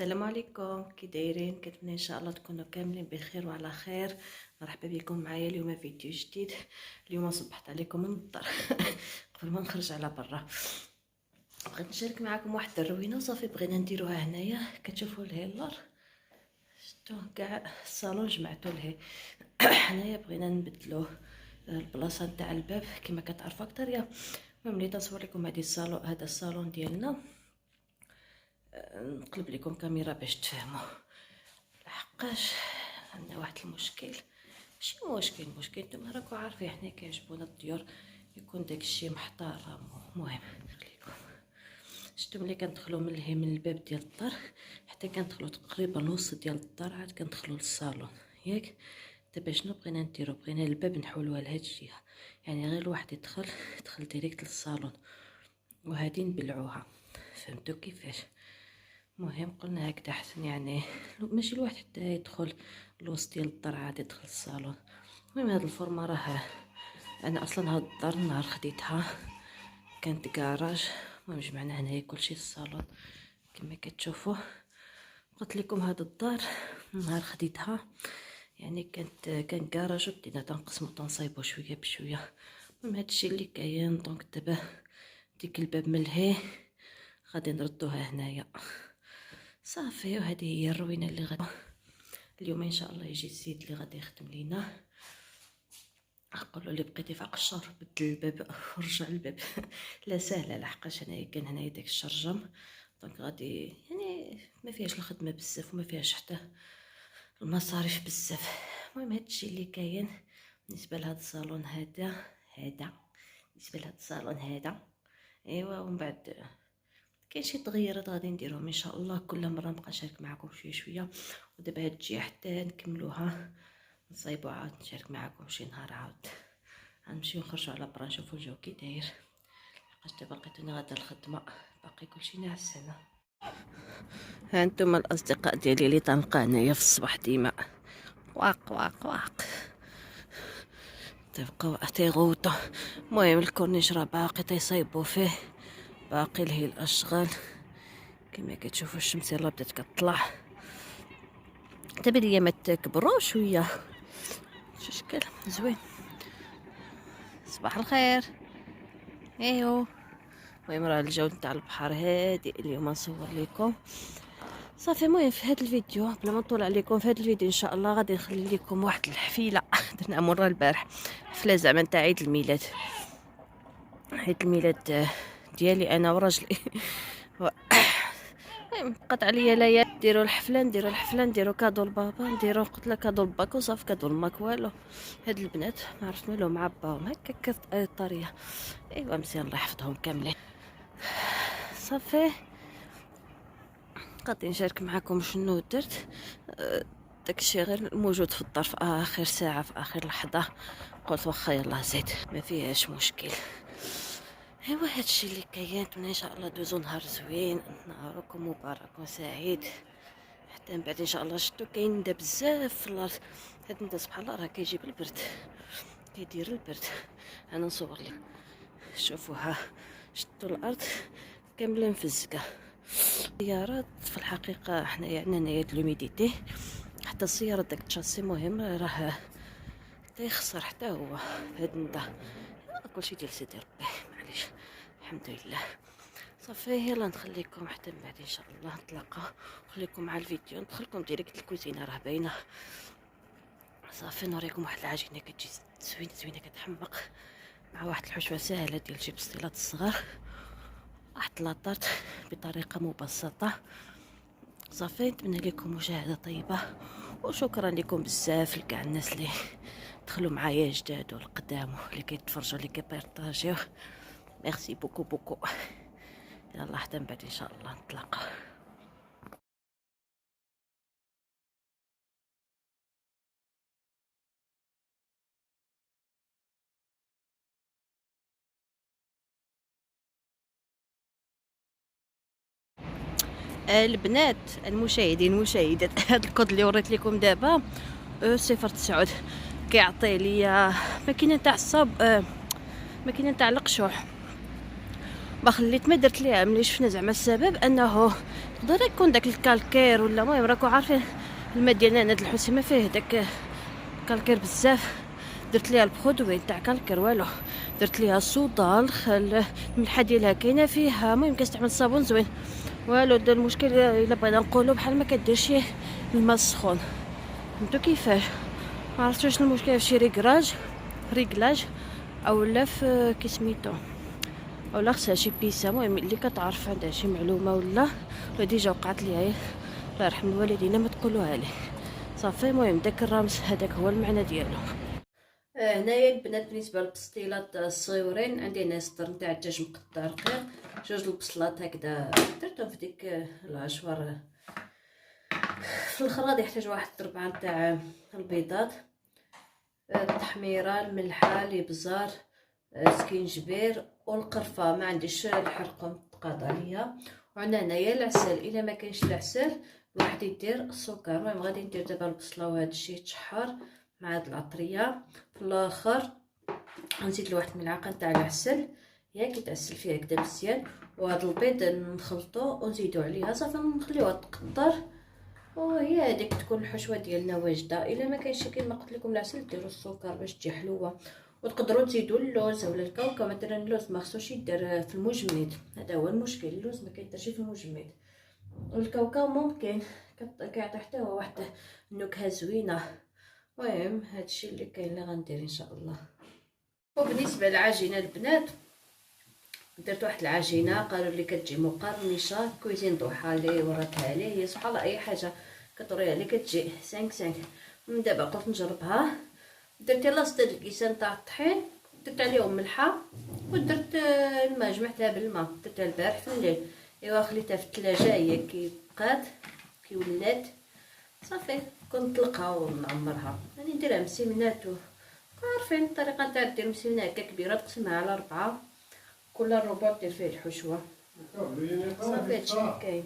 السلام عليكم، كي دايرين؟ كنتمنى ان شاء الله تكونوا كاملين بخير وعلى خير. مرحبا بكم معايا اليوم فيديو جديد. اليوم صبحت عليكم من الدار قبل ما نخرج على برا. بغيت نشارك معكم واحد الروينه صافي بغينا نديروها هنايا. كتشوفوا الهيلر شتو كاع الصالون جمعتو لهي هنايا بغينا نبدلوه البلاصه نتاع الباب كما كتعرفوا اكثر. المهم اللي تصور لكم هذا الصالون ديالنا. نقلب لكم كاميرا باش تفهموا. لحقاش عندنا واحد المشكل، ماشي مشكل نتوما راكم عارفين حنا كيعجبونا الديور يكون داكشي محترم. المهم خليكم شفتوا ملي كندخلوا من الباب ديال الدار حتى كندخلوا تقريبا الوسط ديال الدار عاد كندخلوا للصالون ياك. دابا شنو بغينا نديرو؟ بغينا الباب نحولوه لهاد الجهه، يعني غير الواحد يدخل ديريكت للصالون، وهادي نبلعوها. فهمتوا كيفاش؟ مهم قلنا هكذا احسن، يعني ماشي الواحد حتى يدخل الوسط ديال الدار عاد يدخل الصالون. المهم هاد الفورمه راه انا اصلا هاد الدار نهار خديتها كانت كراج. المهم جمعنا هنايا كلشي الصالون كما كتشوفوا. قلت لكم هاد الدار نهار خديتها يعني كان كراج، وبدينا تنقسمو تنصايبو شويه بشويه. المهم هادشي اللي كاين. دونك دابا ديك الباب ملهي غادي نردوها هنايا صافي. وهذه هي الروينه اللي غادي اليوم ان شاء الله يجي السيد اللي غادي يخدم لينا. نقولوا لي بقيتي فوق الشهر بدل الباب ورجع الباب لا سهله، لحقاش انايا كان هنايا داك الشرجم. دونك غادي يعني ما فيهاش الخدمه بزاف وما فيهاش حتى المصاريف بزاف. المهم هادشي اللي كاين بالنسبه لهاد الصالون هذا بالنسبه لهاد الصالون هذا. ايوا ومن بعد كاين شي تغييرات غادي نديرهم ان شاء الله، كل مره نبقى نشارك معكم شويه شويه. ودابا هاد الجهه حتى نكملوها نصايبوا عاود نشارك معكم شي نهار. عاود غنمشيو نخرجوا على برا نشوفوا الجو كي داير، لحقاش دابا لقيتوني غادا الخدمه باقي كلشي ناعسانه. ها انتم الاصدقاء ديالي اللي تنلقى هنايا في الصباح ديما واق واق واق تبقاو تيغوتو. المهم الكورنيش راه باقي تيصايبوا فيه، باقي لهي الاشغال كما كتشوفوا. الشمس يلاه بدات كطلع، دابا الايامات كبروا شويه شو شكل زوين. صباح الخير. ايوا المهم راه الجو نتاع البحر هادئ اليوم نصور لكم صافي. المهم في هذا الفيديو بلا ما نطول عليكم، في هذا الفيديو ان شاء الله غادي نخلي لكم واحد الحفيله درنا مره البارح، حفله زعما نتاع عيد الميلاد. عيد الميلاد ديالي انا وراجلي بقات عليا ليالي نديرو الحفله نديرو كادو لبابا، نديرو قلت لك كادو لباك وصافي كادو لماك والو. هاد البنات ما عرفت مالهم مع باهم هكا الطريقه. ايوا مزيان الله يحفظهم كاملين صافي. غادي نشارك معكم شنو درت. داكشي غير موجود في الدار في اخر ساعه في اخر لحظه، قلت واخا يلاه زيد ما فيهاش مشكل. ايوا هادشي اللي كاين. ان شاء الله دوزو نهار زوين، نهاركم مبارك وسعيد. حتى من بعد ان شاء الله شتو كاين ندا بزاف في الارض. هاد الندا سبحان الله راه كيجيب البرد، كيدير البرد. انا نصور لكم شوفوها، شتو الارض كامله مفزقه. السيارات في الحقيقه حنايا عندنا لوميديتي، حتى السياره داك الشاسي مهم راه تيخسر حتى هو هاد الندا. كلشي ديال سيدي ربي معليش الحمد لله. صافي يلا نخليكم حتى من بعد ان شاء الله نتلاقاو. خليكم مع الفيديو، ندخلكم ديريكت الكوزينه راه باينه صافي. نوريكم واحد العجينه كتجي زوينه كتحمق مع واحد الحشوه سهله ديال جيبس ستيلات الصغار، واحد لاطارت بطريقه مبسطه صافي. نتمنى لكم مشاهده طيبه، وشكرا لكم بزاف لكاع الناس اللي دخلوا معايا جداد والقدام اللي كيتفرجوا اللي كيبارطاجيو. ميرسي بوكو بوكو. يلا حتى من بعد ان شاء الله نتلاقاو. البنات المشاهدين المشاهدات هذا الكود اللي وريت لكم دابا 09 كيعطي ليا ماكينه تاع الصاب، ماكينه تاع القشوح. ما خليت ما درت ليها ملي شفنا زعما السبب انه يقدر يكون داك الكالكير ولا المهم راكو عارفين الماء ديالنا هنا د الحسيمه فيه داك كالكير بزاف. درت ليها البرودوي تاع كالكير والو، درت ليها الصودا الخل الملحه ديالها كاينه فيها، المهم كنستعمل صابون زوين والو. المشكل الا بغينا نقولوا بحال ما كديرش الماء السخون، فهمتو كيفاش؟ ما عرفتش واش المشكل في شي ريغلاج اولا في كيسميتو اولا خصها شي بيسه، المهم اللي كتعرف عندها شي معلومه ولا ديجا وقعت ليها الله يرحم الوالدين ما تقولوها لي صافي. المهم داك الرمز هذاك هو المعنى ديالو. هنايا البنات بالنسبه للبسطيلات الصغيورين عندي هنا صدر نتاع الدجاج مقطع رقيق، جوج البصلات هكذا درتهم في ديك العشوار. في الاخر غادي يحتاج واحد 4 نتاع البيضات، التحميره، الملحه، الابزار، سكينجبير والقرفه. ما عنديش الحرقه تقاضى عليا. وعندنا هنايا العسل، الا ما كاينش العسل الواحد يدير السكر. المهم غادي ندير دابا البصله وهذا الشيء يتشحر مع هاد العطريه. في الاخر غنزيد له واحد الملعقه نتاع العسل ياك يتعسل فيها هكذا مزيان، وهذا البيض نخلطو ونزيدو عليها صافي نخليوها تقطر، وهي هذيك تكون الحشوه ديالنا واجده. الا ما كاينش كيما قلت لكم العسل ديروا السكر باش تجي حلوه. وتقدروا تزيدوا اللوز ولا الكاوكاو. مثلا اللوز ما خصوش يدير في المجمد، هذا هو المشكل، اللوز ما كيديرش في المجمد. والكاوكاو ممكن كيعطي حتى هو واحد النكهه زوينه. المهم هادشي اللي كاين اللي غندير ان شاء الله. وبالنسبه للعجينه البنات درت واحد العجينه قالوا لي كتجي مقرمشه، كويزين ضحى اللي وراتها لي هي سبحان الله اي حاجه كطريها لي كتجي 5 من دابا قلت نجربها. درت يلاه 6 الكيسان تاع الطحين، درت عليهم ملحه ودرت الماء، جمعتها بالماء درتها البارح في الليل. ايوا خليتها في الثلاجه هي كي بقات كي ولات صافي كنطلقها ونعمرها. يعني نديرها مسمنات عارفين الطريقه تاع دير مسمنه هكا كبيره تقسمها على 4، كل ربع دير فيه الحشوه صافي هادشي اللي كاين.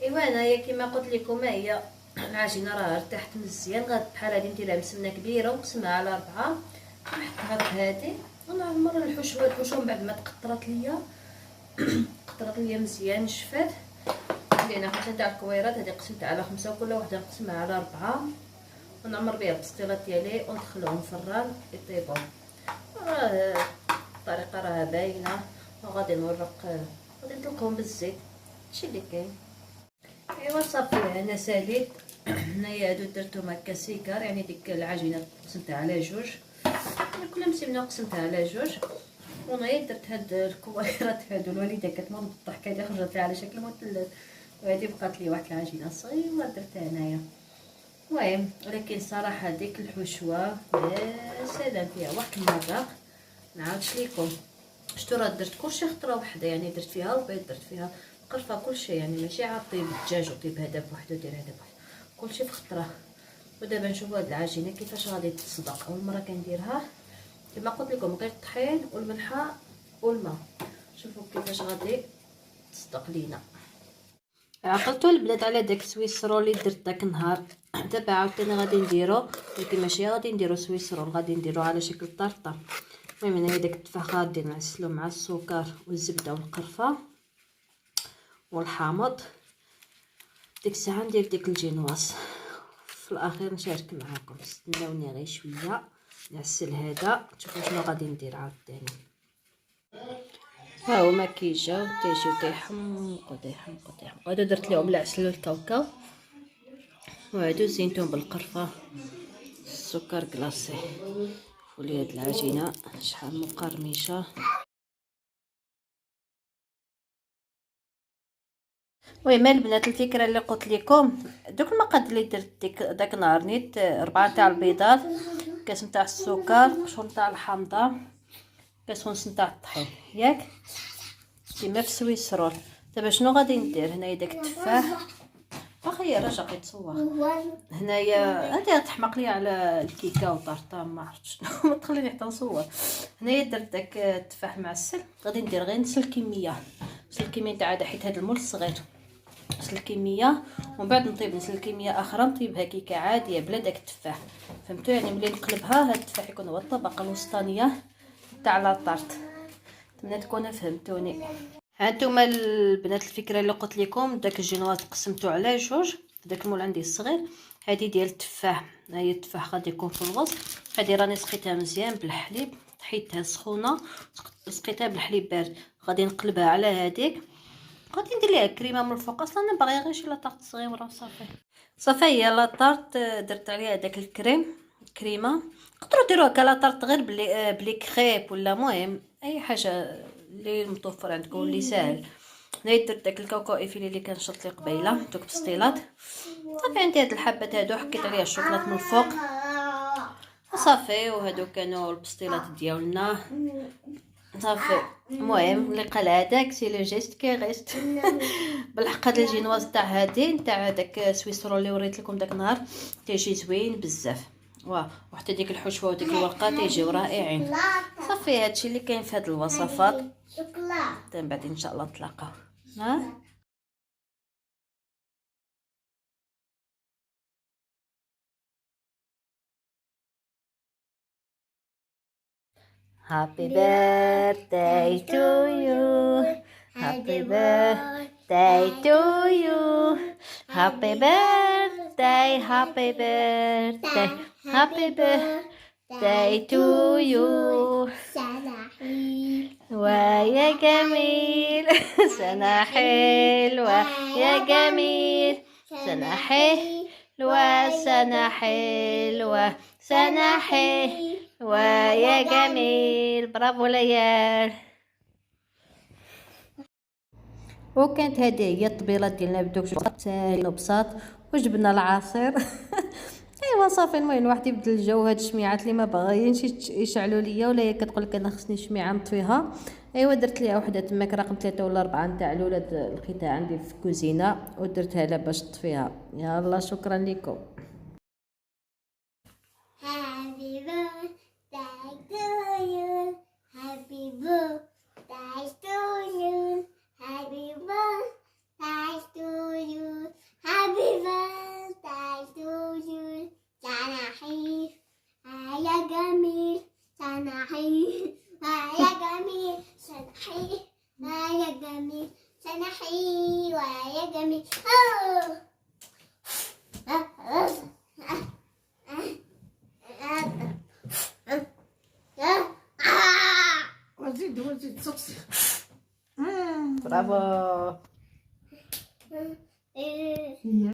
ايوا انايا كيما قلت لكم هي العجينه راه ارتاحت مزيان، غاد بحال هادي نديرها مسمنه كبيره ونقسمها على 4 نحطها هادي ونعمر الحشوه من بعد ما تقطرات ليا قطرات ليا مزيان شفات. لان حتى تاع الكويرات هذه قسمتها على 5 وكل وحده نقسمها على 4 ونعمر بها البسطيلات ديالي وندخلهم الفران يطيبوا. الطريقه راه باينه وغادي نورق غادي نطلقهم بالزيت هادشي اللي كاين. ايوا صافي انا ساليت هنايا هادو درتهم هكا سيكار، يعني ديك العجينه قسمتها على 2 كل مسمنه قسمتها على 2. ونايا درت هاد الكويرات هادو الوالده كتموت بالضحك، هادي خرجت لها على شكل مثلث وهادي بقات لي واحد العجينه صغيره درتها هنايا. المهم ولكن صراحه ديك الحشوه يا سلام فيها واحد المذاق نعاودش ليكم. شتو راه درت كلشي خطره وحده، يعني درت فيها البيض درت فيها القرفه كلشي، يعني ماشي عاد طيب الدجاج وطيب هذا بوحدو دير هذا بوحدو كلشي في خطره. ودابا نشوفوا هاد العجينه كيفاش غادي تصدق. اول مره كنديرها كما قلت لكم غير الطحين والملحه والماء، شوفوا كيفاش غادي تصدق لينا. عقلتوا البنات على داك السويسرول اللي درت داك النهار، دابا عاوتاني غادي نديرو ولكن ماشي غادي نديرو سويسرول، غادي نديرو على شكل طرطه. المهم هنا داك التفاح غادي نعسلو مع السكر والزبده والقرفه والحامض. ديك الساعه ندير ديك الجينواس في الاخير نشارك معاكم. استناوني غير شويه نعسل هذا تشوفوا شنو غادي ندير عاوتاني. ها هما كيجاو تيجيو تيحمقوا هادو درت لهم العسل والكاوكاو وهادو زينتهم بالقرفه السكر كلاصي. ولي هاد العجينه شحال مقرمشه. المهم البنات الفكره اللي قلت لكم دوك المقادير اللي درت داك النهار نيت 4 تاع البيضات، كاس نتاع السكر، قشور نتاع الحامضه، كاس ونص نتاع الطحين ياك كيما في سويسرول. دابا شنو غادي ندير هنايا داك التفاح واخا رجع يتصور هنايا هادي تحمق لي على الكيكه وطرطا ما عرفت شنو ما تخليني حتى نصور. هنايا درت داك التفاح معسل، غادي ندير غير نص الكميه تاع هذا حيت هذا المول صغير نص الكميه ومن بعد نطيب نص الكميه اخرى نطيبها كيكه عاديه بلا داك التفاح فهمتوا. يعني ملي نقلبها هذا التفاح يكون هو الطبقه الوسطانيه تاع لاطارت نتمنى تكونوا فهمتوني. هانتوما البنات الفكره اللي قلت لكم، داك الجينواز قسمته على جوج. داك المول عندي الصغير، هذه ديال التفاح، ها هي التفاح غادي يكون في الوسط. هذه راني سقيتها مزيان بالحليب، طحيتها سخونه، سقيتها بالحليب بارد. غادي نقلبها على هذيك، غادي ندير ليها كريمه من الفوق. اصلا انا باغيه غير شي لاطارت صغيره وصافي. صافي هي لاطارت درت عليها داك كريمه. تقدروا ديروها كلاطارت غير بلي كريب ولا مهم اي حاجه اللي متوفر عندكم اللي ساهل. هنا درت داك الكاوكاو ايفيلي اللي كان شرط لي قبيله، دوك بسطيلات. صافي عندي هاد الحبات هادو، حكيت عليها الشوكولات من الفوق صافي. وهادو كانوا البسطيلات ديالنا صافي. المهم اللي قال هذاك سي لو جيست كي غيست. بالحق هاد الجينواز تاع هادي نتاع داك سويسرو اللي وريت لكم داك النهار تيجي زوين بزاف، وحتى ديك الحشوه وديك الورقه تيجيو رائعين. صافي هادشي اللي كاين في هاد الوصفات. من بعد ان شاء الله نتلاقاو. Happy birthday to you. Happy birthday to you. Happy birthday, happy birthday, happy birthday to you. ويا جميل سنة حلوة يا جميل، سنة حلوة سنة حلوة سنة حلوة يا جميل. برافو ليال. وكانت هذه هي الطبيله ديالنا بدوك ساهلين وبساط، وجبنا العصير. ايوا صافي. المهم الواحد يبدل الجو. هاد الشميعات اللي ما باغيينش يشعلوا ليا، ولا هي كتقول لك انا خصني شميعه نطفيها. ايوا درت ليها وحده تماك رقم 3 ولا 4 نتاع الولاد لقيتها عندي في الكوزينه ودرتها لها باش تطفيها. يلا شكرا لكم. Happy birthday to you. Happy birthday to you. Happy birthday to you. Happy birthday to you. سنة حلوة يا جميل، سنة حلوة يا جميل، سنة حلوة يا جميل، سنة حلوة يا جميل. وزيد صوص. برافو.